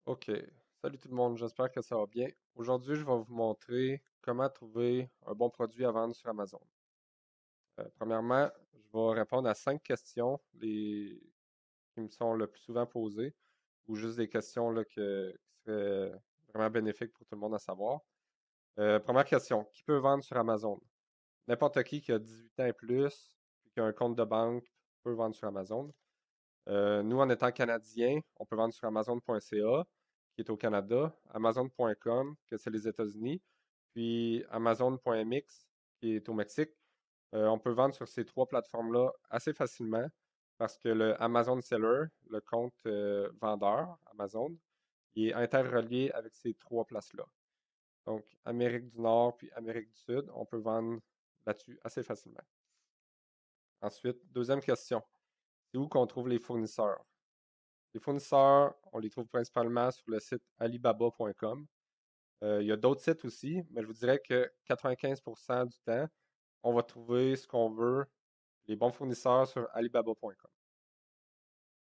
OK. Salut tout le monde, j'espère que ça va bien. Aujourd'hui, je vais vous montrer comment trouver un bon produit à vendre sur Amazon. Premièrement, je vais répondre à 5 questions qui me sont le plus souvent posées, ou juste des questions là, qui seraient vraiment bénéfiques pour tout le monde à savoir. Première question, qui peut vendre sur Amazon? N'importe qui a 18 ans et plus, puis qui a un compte de banque, peut vendre sur Amazon. Nous, en étant Canadiens, on peut vendre sur Amazon.ca, qui est au Canada, Amazon.com, que c'est les États-Unis, puis Amazon.mx, qui est au Mexique. On peut vendre sur ces 3 plateformes-là assez facilement parce que le Amazon Seller, le compte vendeur Amazon, il est interrelié avec ces 3 places-là. Donc, Amérique du Nord puis Amérique du Sud, on peut vendre là-dessus assez facilement. Ensuite, deuxième question, c'est où qu'on trouve les fournisseurs? Les fournisseurs, on les trouve principalement sur le site alibaba.com. Il y a d'autres sites aussi, mais je vous dirais que 95% du temps, on va trouver ce qu'on veut, les bons fournisseurs sur alibaba.com.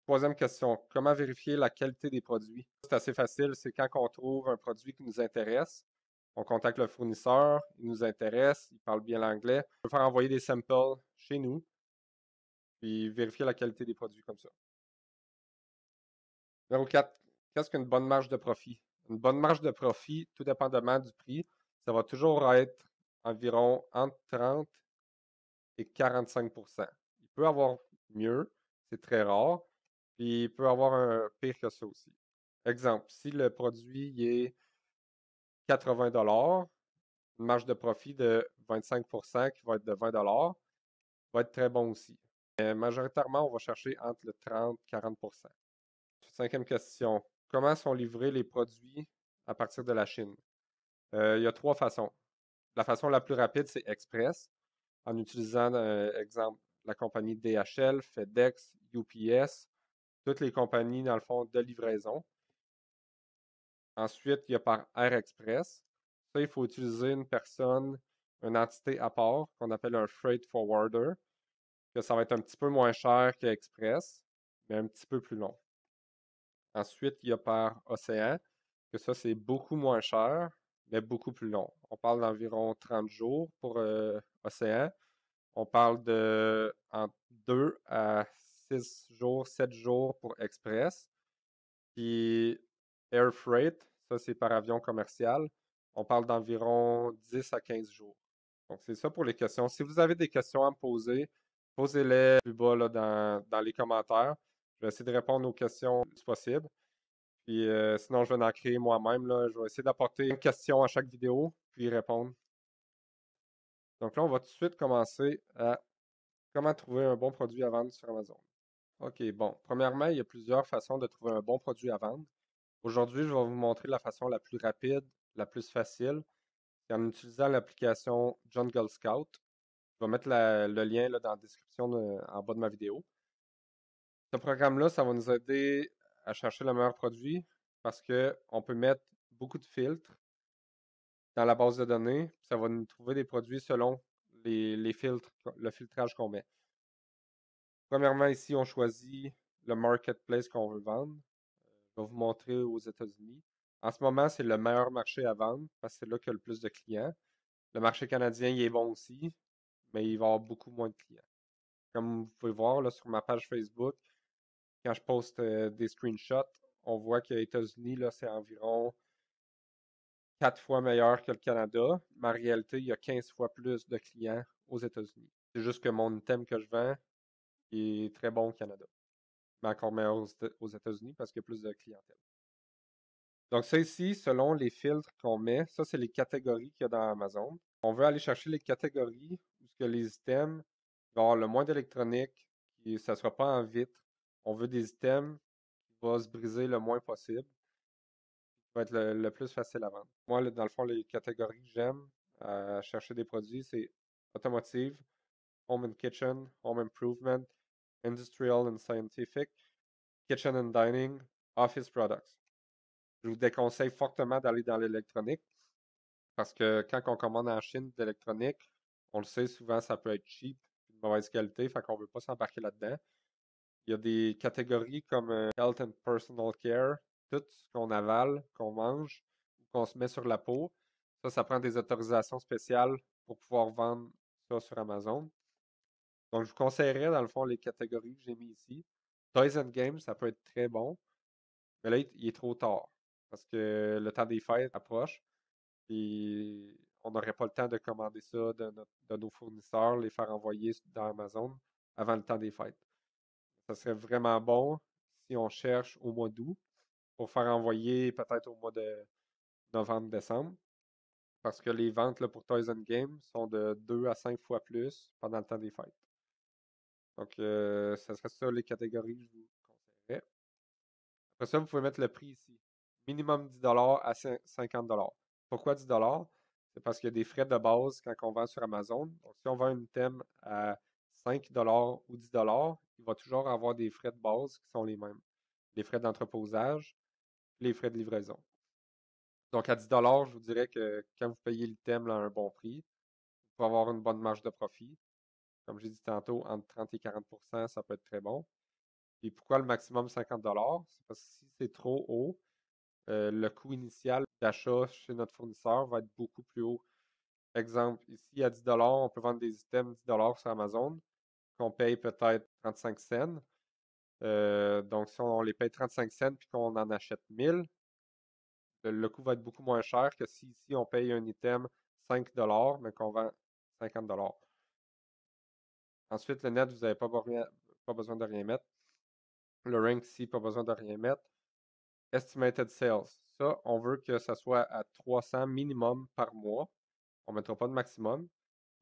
Troisième question, comment vérifier la qualité des produits? C'est assez facile, c'est quand on trouve un produit qui nous intéresse, on contacte le fournisseur, il nous intéresse, il parle bien l'anglais, on peut faire envoyer des samples chez nous, puis vérifier la qualité des produits comme ça. Numéro 4, qu'est-ce qu'une bonne marge de profit? Une bonne marge de profit, tout dépendamment du prix, ça va toujours être environ entre 30 et 45%. Il peut avoir mieux, c'est très rare, puis il peut avoir un pire que ça aussi. Exemple, si le produit est 80$, une marge de profit de 25% qui va être de 20$ va être très bon aussi. Mais majoritairement, on va chercher entre le 30 et 40%. Cinquième question. Comment sont livrés les produits à partir de la Chine? Il y a 3 façons. La façon la plus rapide, c'est Express, en utilisant, exemple, la compagnie DHL, FedEx, UPS, toutes les compagnies, dans le fond, de livraison. Ensuite, il y a par Air Express. Ça, il faut utiliser une personne, une entité à part, qu'on appelle un freight forwarder, que ça va être un petit peu moins cher qu'Express, mais un petit peu plus long. Ensuite, il y a par Océan, que ça, c'est beaucoup moins cher, mais beaucoup plus long. On parle d'environ 30 jours pour Océan. On parle de entre 2 à 6 jours, 7 jours pour Express. Puis Air Freight, ça, c'est par avion commercial. On parle d'environ 10 à 15 jours. Donc, c'est ça pour les questions. Si vous avez des questions à me poser, posez-les plus bas là, dans les commentaires. Je vais essayer de répondre aux questions le plus possible. Puis sinon, je vais en créer moi-même, là. Je vais essayer d'apporter une question à chaque vidéo, puis y répondre. Donc là, on va tout de suite commencer à comment trouver un bon produit à vendre sur Amazon. OK, bon. Premièrement, il y a plusieurs façons de trouver un bon produit à vendre. Aujourd'hui, je vais vous montrer la façon la plus rapide, la plus facile, c'est en utilisant l'application Jungle Scout. Je vais mettre le lien là, dans la description en bas de ma vidéo. Ce programme-là, ça va nous aider à chercher le meilleur produit parce qu'on peut mettre beaucoup de filtres dans la base de données. Ça va nous trouver des produits selon les filtres, le filtrage qu'on met. Premièrement, ici, on choisit le marketplace qu'on veut vendre. Je vais vous montrer aux États-Unis. En ce moment, c'est le meilleur marché à vendre parce que c'est là qu'il y a le plus de clients. Le marché canadien, il est bon aussi, mais il va y avoir beaucoup moins de clients. Comme vous pouvez voir là, sur ma page Facebook, quand je poste des screenshots, on voit qu'aux États-Unis, là, c'est environ 4 fois meilleur que le Canada, mais en réalité, il y a 15 fois plus de clients aux États-Unis. C'est juste que mon item que je vends est très bon au Canada, mais encore meilleur aux États-Unis parce qu'il y a plus de clientèle. Donc ça ici, selon les filtres qu'on met, ça c'est les catégories qu'il y a dans Amazon. On veut aller chercher les catégories où que les items vont avoir le moins d'électronique, que ça ne sera pas en vitre. On veut des items qui vont se briser le moins possible, qui va être le plus facile à vendre. Moi, dans le fond, les catégories que j'aime à chercher des produits, c'est automotive, home and kitchen, home improvement, industrial and scientific, kitchen and dining, office products. Je vous déconseille fortement d'aller dans l'électronique parce que quand on commande en Chine d'électronique, on le sait, souvent ça peut être cheap, de mauvaise qualité, fait qu'on ne veut pas s'embarquer là-dedans. Il y a des catégories comme Health and Personal Care, tout ce qu'on avale, qu'on mange, ou qu'on se met sur la peau, ça prend des autorisations spéciales pour pouvoir vendre ça sur Amazon. Donc, je vous conseillerais, dans le fond, les catégories que j'ai mis ici. Toys and Games, ça peut être très bon, mais là, il est trop tard parce que le temps des fêtes approche et on n'aurait pas le temps de commander ça de nos fournisseurs, les faire envoyer dans Amazon avant le temps des fêtes. Ça serait vraiment bon si on cherche au mois d'août pour faire envoyer peut-être au mois de novembre-décembre. Parce que les ventes là, pour Toys and Games sont de 2 à 5 fois plus pendant le temps des fêtes. Donc, ça serait ça les catégories que je vous conseillerais. Après ça, vous pouvez mettre le prix ici. Minimum 10 à 50 Pourquoi 10 C'est parce qu'il y a des frais de base quand on vend sur Amazon. Donc, si on vend un item à 5 ou 10 il va toujours avoir des frais de base qui sont les mêmes. Les frais d'entreposage, les frais de livraison. Donc, à 10 je vous dirais que quand vous payez l'item à un bon prix, vous pouvez avoir une bonne marge de profit. Comme j'ai dit tantôt, entre 30 et 40 ça peut être très bon. Et pourquoi le maximum 50 C'est parce que si c'est trop haut, le coût initial d'achat chez notre fournisseur va être beaucoup plus haut. Exemple, ici à 10 on peut vendre des items 10 sur Amazon qu'on paye peut-être 35 cents. Donc, si on les paye 35 cents puis qu'on en achète 1000, le coût va être beaucoup moins cher que si ici on paye un item 5 mais qu'on vend 50 Ensuite, le net, vous n'avez pas besoin de rien mettre. Le rank ici, pas besoin de rien mettre. Estimated sales. Ça, on veut que ça soit à 300 minimum par mois. On ne mettra pas de maximum.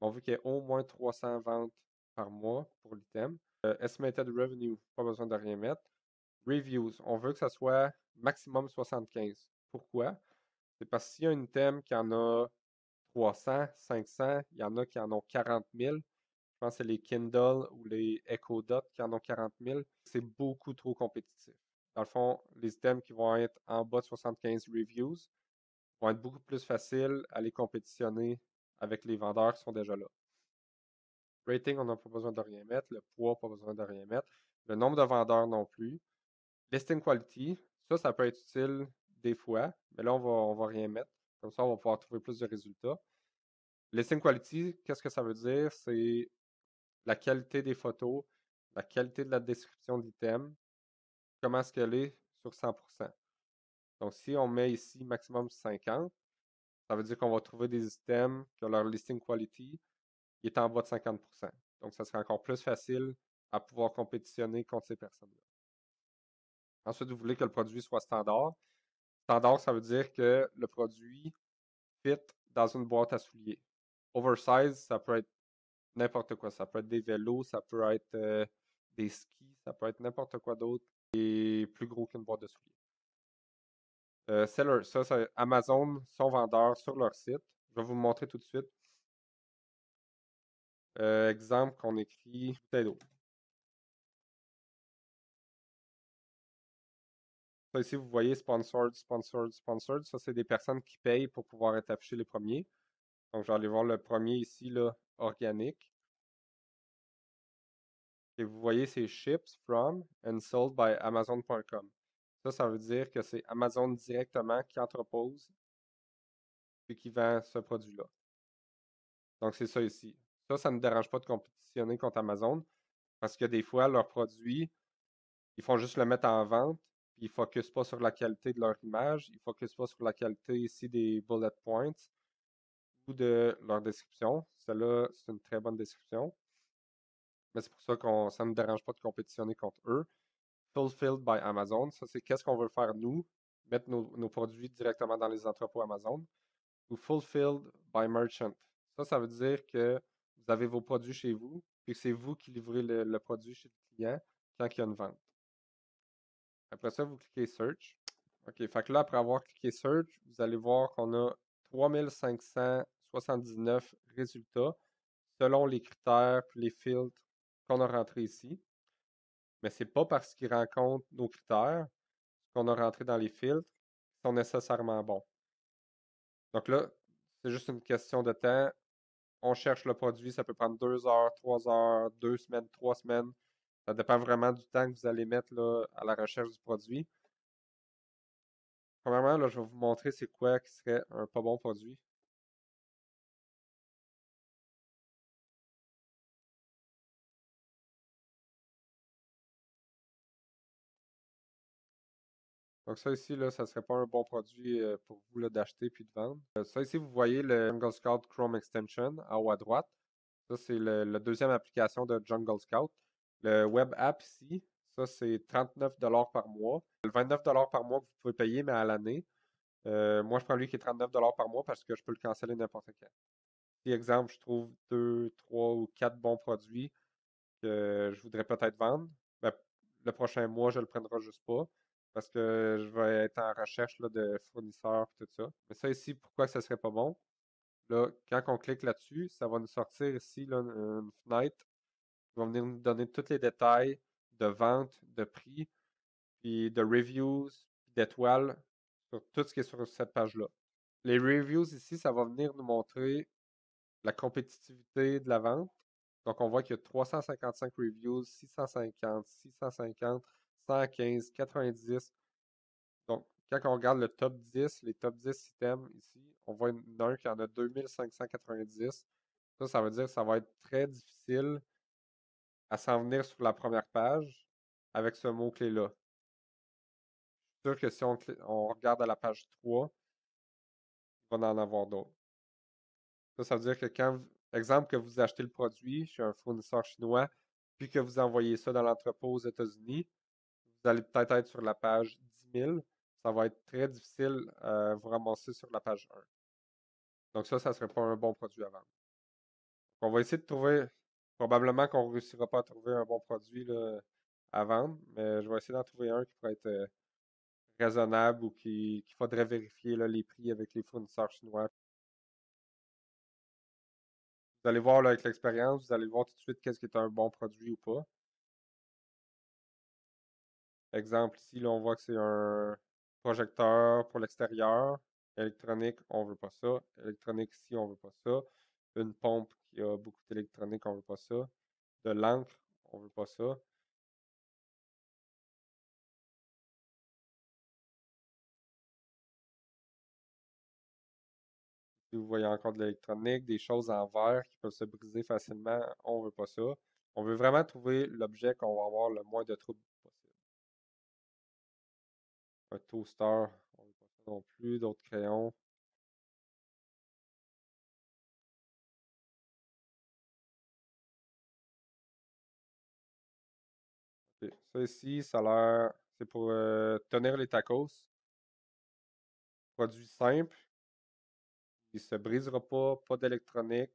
On veut qu'il y ait au moins 300 ventes par mois pour l'item. Estimated revenue, pas besoin de rien mettre. Reviews, on veut que ça soit maximum 75. Pourquoi? C'est parce que s'il y a un item qui en a 300, 500, il y en a qui en ont 40 000. Je pense que c'est les Kindle ou les Echo Dot qui en ont 40 000. C'est beaucoup trop compétitif. Dans le fond, les items qui vont être en bas de 75 reviews vont être beaucoup plus faciles à les compétitionner avec les vendeurs qui sont déjà là. Rating, on n'a pas besoin de rien mettre. Le poids, pas besoin de rien mettre. Le nombre de vendeurs non plus. Listing quality, ça peut être utile des fois, mais là, on va rien mettre. Comme ça, on va pouvoir trouver plus de résultats. Listing quality, qu'est-ce que ça veut dire? C'est la qualité des photos, la qualité de la description de l'item, comment est-ce qu'elle est sur 100%. Donc, si on met ici maximum 50, ça veut dire qu'on va trouver des items que leur listing quality est en bas de 50%. Donc, ça sera encore plus facile à pouvoir compétitionner contre ces personnes-là. Ensuite, vous voulez que le produit soit standard. Standard, ça veut dire que le produit fit dans une boîte à souliers. Oversize, ça peut être n'importe quoi. Ça peut être des vélos, ça peut être des skis, ça peut être n'importe quoi d'autre et plus gros qu'une boîte de souliers. Seller, ça, c'est Amazon, son vendeur sur leur site. Je vais vous le montrer tout de suite. Exemple qu'on écrit bouteille d'eau. Ça ici, vous voyez sponsored, sponsored, sponsored. Ça, c'est des personnes qui payent pour pouvoir être affichés les premiers. Donc, je vais aller voir le premier ici, là, organique. Et vous voyez, c'est ships from and sold by Amazon.com. Ça veut dire que c'est Amazon directement qui entrepose et qui vend ce produit-là. Donc, c'est ça ici. Ça ne me dérange pas de compétitionner contre Amazon parce que des fois, leurs produits, ils font juste le mettre en vente, puis ils ne focusent pas sur la qualité de leur image, ils ne focusent pas sur la qualité ici des bullet points ou de leur description. Celle-là, c'est une très bonne description. Mais c'est pour ça que ça ne me dérange pas de compétitionner contre eux. Fulfilled by Amazon, ça c'est qu'est-ce qu'on veut faire nous, mettre nos produits directement dans les entrepôts Amazon. Ou Fulfilled by Merchant. Ça veut dire que vous avez vos produits chez vous, puis que c'est vous qui livrez le produit chez le client quand il y a une vente. Après ça, vous cliquez Search. OK, fait que là, après avoir cliqué Search, vous allez voir qu'on a 3579 résultats selon les critères et les filtres qu'on a rentrés ici. Mais ce n'est pas parce qu'ils rencontrent nos critères qu'on a rentré dans les filtres qui sont nécessairement bons. Donc là, c'est juste une question de temps. On cherche le produit, ça peut prendre 2 heures, 3 heures, 2 semaines, 3 semaines. Ça dépend vraiment du temps que vous allez mettre là, à la recherche du produit. Premièrement, là, je vais vous montrer c'est quoi qui serait un pas bon produit. Donc ça ici, là, ça serait pas un bon produit pour vous là, d'acheter puis de vendre. Ça ici, vous voyez le Jungle Scout Chrome Extension en haut à droite. Ça, c'est la deuxième application de Jungle Scout. Le web app ici, ça, c'est 39$ par mois. Le 29$ par mois que vous pouvez payer, mais à l'année. Moi, je prends lui qui est 39$ par mois parce que je peux le canceller n'importe quand. Si, exemple, je trouve 2, 3 ou 4 bons produits que je voudrais peut-être vendre, ben, le prochain mois, je le prendrai juste pas parce que je vais être en recherche là, de fournisseurs et tout ça. Mais ça ici, pourquoi ça serait pas bon? Là, quand on clique là-dessus, ça va nous sortir ici là, une fenêtre qui va venir nous donner tous les détails de vente, de prix, puis de reviews, d'étoiles sur tout ce qui est sur cette page-là. Les reviews ici, ça va venir nous montrer la compétitivité de la vente. Donc, on voit qu'il y a 355 reviews, 650, 650, 115, 90. Donc, quand on regarde le top 10, les top 10 items ici, on voit un qui en a 2590. Ça veut dire que ça va être très difficile à s'en venir sur la première page avec ce mot-clé-là. Je suis sûr que si on regarde à la page 3, il va en avoir d'autres. Ça veut dire que quand, exemple, que vous achetez le produit chez un fournisseur chinois, puis que vous envoyez ça dans l'entrepôt aux États-Unis, vous allez peut-être être sur la page 10 000. Ça va être très difficile à vous ramasser sur la page 1. Donc ça serait pas un bon produit à vendre. On va essayer de trouver, probablement qu'on ne réussira pas à trouver un bon produit là, à vendre, mais je vais essayer d'en trouver un qui pourrait être raisonnable ou qu'il faudrait vérifier là, les prix avec les fournisseurs chinois. Vous allez voir là, avec l'expérience, vous allez voir tout de suite qu'est-ce qui est un bon produit ou pas. Exemple ici, là, on voit que c'est un projecteur pour l'extérieur. Électronique, on veut pas ça. Électronique ici, on veut pas ça. Une pompe qui a beaucoup d'électronique, on veut pas ça. De l'encre, on veut pas ça. Si vous voyez encore de l'électronique, des choses en verre qui peuvent se briser facilement, on veut pas ça. On veut vraiment trouver l'objet qu'on va avoir le moins de troubles possible. Un toaster, on veut pas ça non plus. D'autres crayons. Ok. Ça ici, ça a l'air, c'est pour tenir les tacos. Produit simple, il se brisera pas d'électronique.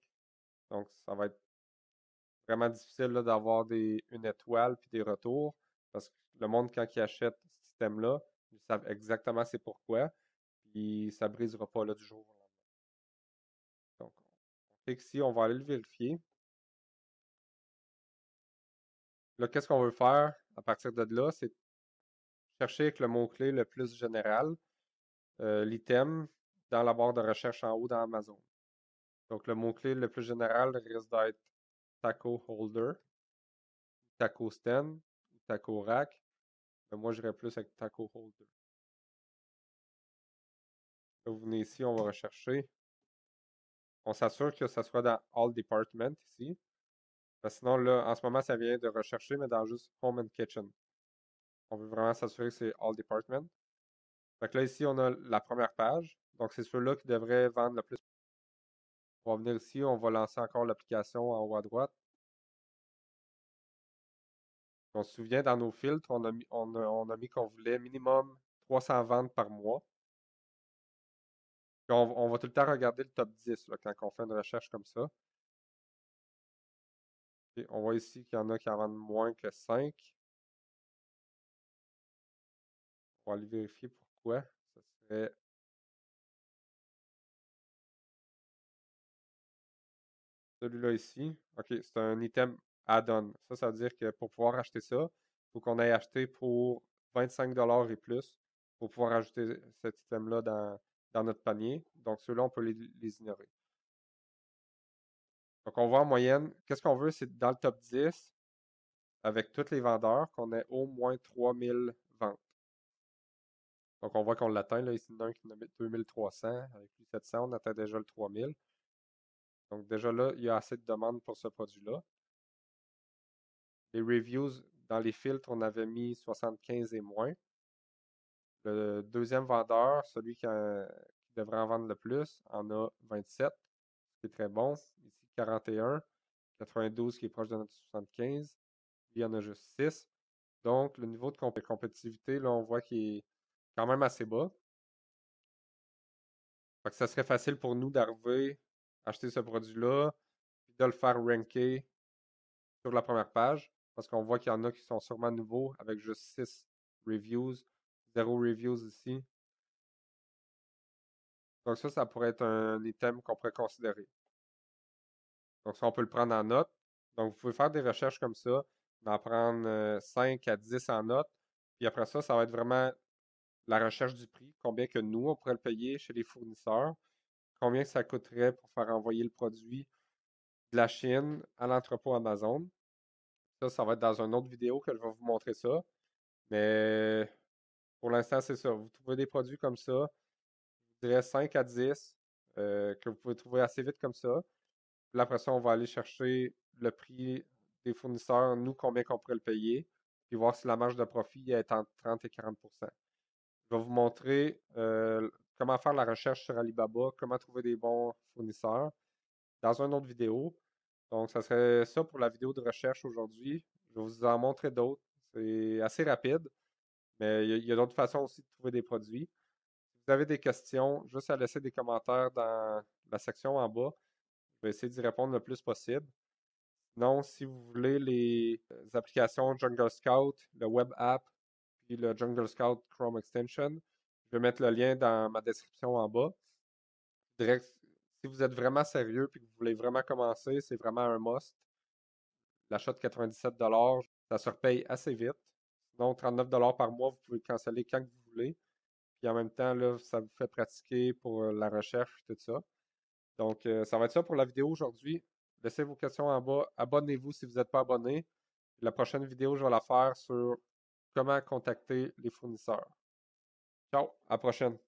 Donc, ça va être vraiment difficile là, d'avoir une étoile puis des retours. Parce que le monde, quand il achète ce système-là, ils savent exactement c'est pourquoi. Puis ça brisera pas là du jour au lendemain. Donc, on clique ici, on va aller le vérifier. Là, qu'est-ce qu'on veut faire à partir de là? C'est chercher avec le mot-clé le plus général, l'item dans la barre de recherche en haut dans Amazon. Donc, le mot-clé le plus général risque d'être taco holder, taco stand, taco rack. Mais moi, j'irais plus avec taco holder. Là, vous venez ici, on va rechercher. On s'assure que ça soit dans All Department ici. Parce que sinon, là, en ce moment, ça vient de rechercher, mais dans juste Home and Kitchen. On veut vraiment s'assurer que c'est All Department. Fait que là, ici, on a la première page. Donc, c'est ceux-là qui devraient vendre le plus. On va venir ici, on va lancer encore l'application en haut à droite. On se souvient, dans nos filtres, on a mis qu'on voulait minimum 300 ventes par mois. Puis on va tout le temps regarder le top 10 là, quand on fait une recherche comme ça. Puis on voit ici qu'il y en a qui en vendent moins que 5. On va aller vérifier pourquoi. Ça serait celui-là ici. OK, c'est un item add-on. Ça veut dire que pour pouvoir acheter ça, il faut qu'on ait acheté pour 25$ et plus pour pouvoir ajouter cet item-là dans notre panier. Donc, ceux-là, on peut les ignorer. Donc, on voit en moyenne, qu'est-ce qu'on veut, c'est dans le top 10, avec tous les vendeurs, qu'on ait au moins 3000 ventes. Donc, on voit qu'on l'atteint. Là, ici, il y en a un qui en a 2300. Avec lui, 700, on atteint déjà le 3000. Donc, déjà là, il y a assez de demandes pour ce produit-là. Les reviews, dans les filtres, on avait mis 75 et moins. Le deuxième vendeur, celui qui devrait en vendre le plus, en a 27, ce qui est très bon. Ici, 41, 92 qui est proche de notre 75. Il y en a juste 6. Donc, le niveau de compétitivité, là, on voit qu'il est quand même assez bas. Fait que ça serait facile pour nous d'arriver, acheter ce produit-là, puis de le faire ranker sur la première page, parce qu'on voit qu'il y en a qui sont sûrement nouveaux, avec juste 6 reviews, 0 reviews ici. Donc ça pourrait être un item qu'on pourrait considérer. Donc ça, on peut le prendre en note. Donc vous pouvez faire des recherches comme ça, d'en prendre 5 à 10 en note. Puis après ça, ça va être vraiment la recherche du prix, combien que nous, on pourrait le payer chez les fournisseurs, combien ça coûterait pour faire envoyer le produit de la Chine à l'entrepôt Amazon. Ça va être dans une autre vidéo que je vais vous montrer ça. Mais pour l'instant, c'est ça. Vous trouvez des produits comme ça, je dirais 5 à 10 que vous pouvez trouver assez vite comme ça. Puis après ça, on va aller chercher le prix des fournisseurs, nous, combien qu'on pourrait le payer, puis voir si la marge de profit est entre 30 et 40%. Je vais vous montrer comment faire la recherche sur Alibaba, comment trouver des bons fournisseurs dans une autre vidéo. Donc, ça serait ça pour la vidéo de recherche aujourd'hui. Je vais vous en montrer d'autres. C'est assez rapide, mais il y a d'autres façons aussi de trouver des produits. Si vous avez des questions, juste à laisser des commentaires dans la section en bas. Je vais essayer d'y répondre le plus possible. Sinon, si vous voulez les applications Jungle Scout, le web app, puis le Jungle Scout Chrome Extension, je vais mettre le lien dans ma description en bas. Si vous êtes vraiment sérieux et que vous voulez vraiment commencer, c'est vraiment un must. L'achat de 97 ça se repaye assez vite. Sinon, 39 par mois, vous pouvez le canceller quand vous voulez. Puis en même temps, là, ça vous fait pratiquer pour la recherche, tout ça. Donc, ça va être ça pour la vidéo aujourd'hui. Laissez vos questions en bas. Abonnez-vous si vous n'êtes pas abonné. La prochaine vidéo, je vais la faire sur comment contacter les fournisseurs. Ciao, à la prochaine.